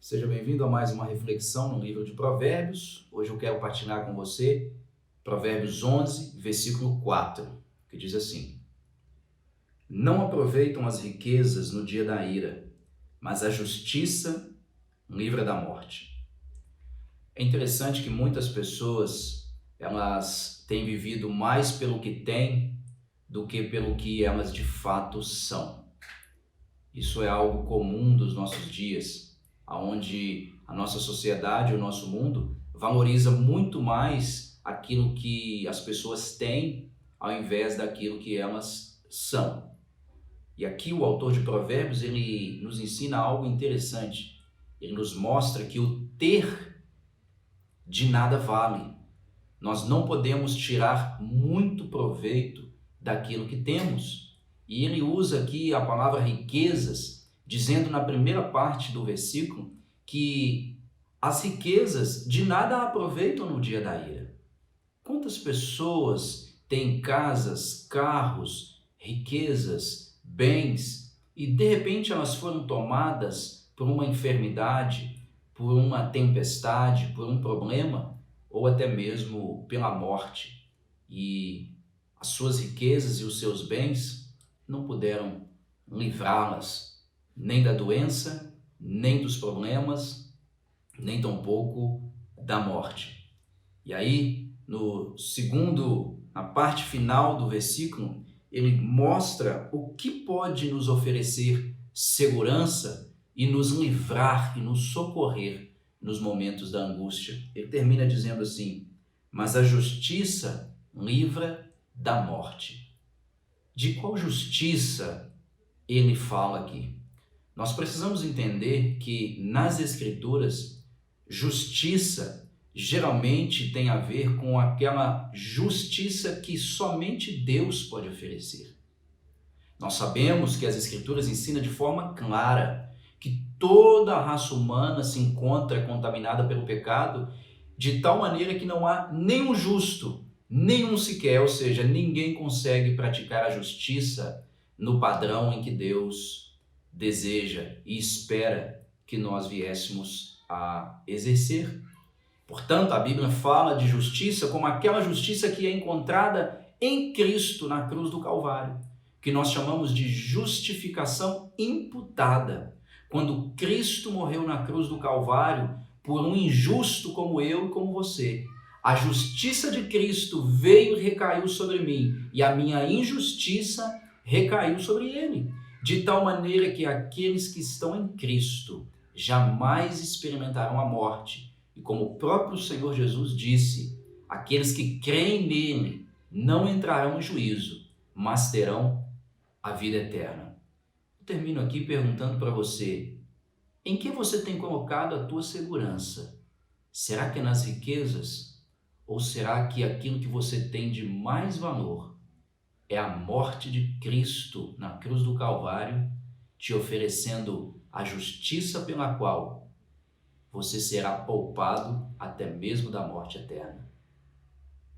Seja bem-vindo a mais uma reflexão no livro de Provérbios. Hoje eu quero partilhar com você Provérbios 11, versículo 4, que diz assim: Não aproveitam as riquezas no dia da ira, mas a justiça livra da morte. É interessante que muitas pessoas, elas têm vivido mais pelo que têm do que pelo que elas de fato são. Isso é algo comum dos nossos dias, onde a nossa sociedade, o nosso mundo, valoriza muito mais aquilo que as pessoas têm ao invés daquilo que elas são. E aqui o autor de Provérbios, ele nos ensina algo interessante. Ele nos mostra que o ter de nada vale. Nós não podemos tirar muito proveito daquilo que temos. E ele usa aqui a palavra riquezas, dizendo na primeira parte do versículo que as riquezas de nada aproveitam no dia da ira. Quantas pessoas têm casas, carros, riquezas, bens e de repente elas foram tomadas por uma enfermidade, por uma tempestade, por um problema ou até mesmo pela morte, e as suas riquezas e os seus bens não puderam livrá-las nem da doença, nem dos problemas, nem tampouco da morte. E aí, na parte final do versículo, ele mostra o que pode nos oferecer segurança e nos livrar e nos socorrer nos momentos da angústia. Ele termina dizendo assim: mas a justiça livra da morte. De qual justiça ele fala aqui? Nós precisamos entender que nas Escrituras, justiça geralmente tem a ver com aquela justiça que somente Deus pode oferecer. Nós sabemos que as Escrituras ensinam de forma clara que toda a raça humana se encontra contaminada pelo pecado, de tal maneira que não há nenhum justo, nenhum sequer, ou seja, ninguém consegue praticar a justiça no padrão em que Deus deseja e espera que nós viéssemos a exercer. Portanto, a Bíblia fala de justiça como aquela justiça que é encontrada em Cristo na cruz do Calvário, que nós chamamos de justificação imputada. Quando Cristo morreu na cruz do Calvário por um injusto como eu e como você, a justiça de Cristo veio e recaiu sobre mim, e a minha injustiça recaiu sobre ele. De tal maneira que aqueles que estão em Cristo jamais experimentarão a morte. E como o próprio Senhor Jesus disse, aqueles que creem nele não entrarão em juízo, mas terão a vida eterna. Eu termino aqui perguntando para você: em que você tem colocado a tua segurança? Será que é nas riquezas? Ou será que aquilo que você tem de mais valor é a morte de Cristo na cruz do Calvário, te oferecendo a justiça pela qual você será poupado até mesmo da morte eterna?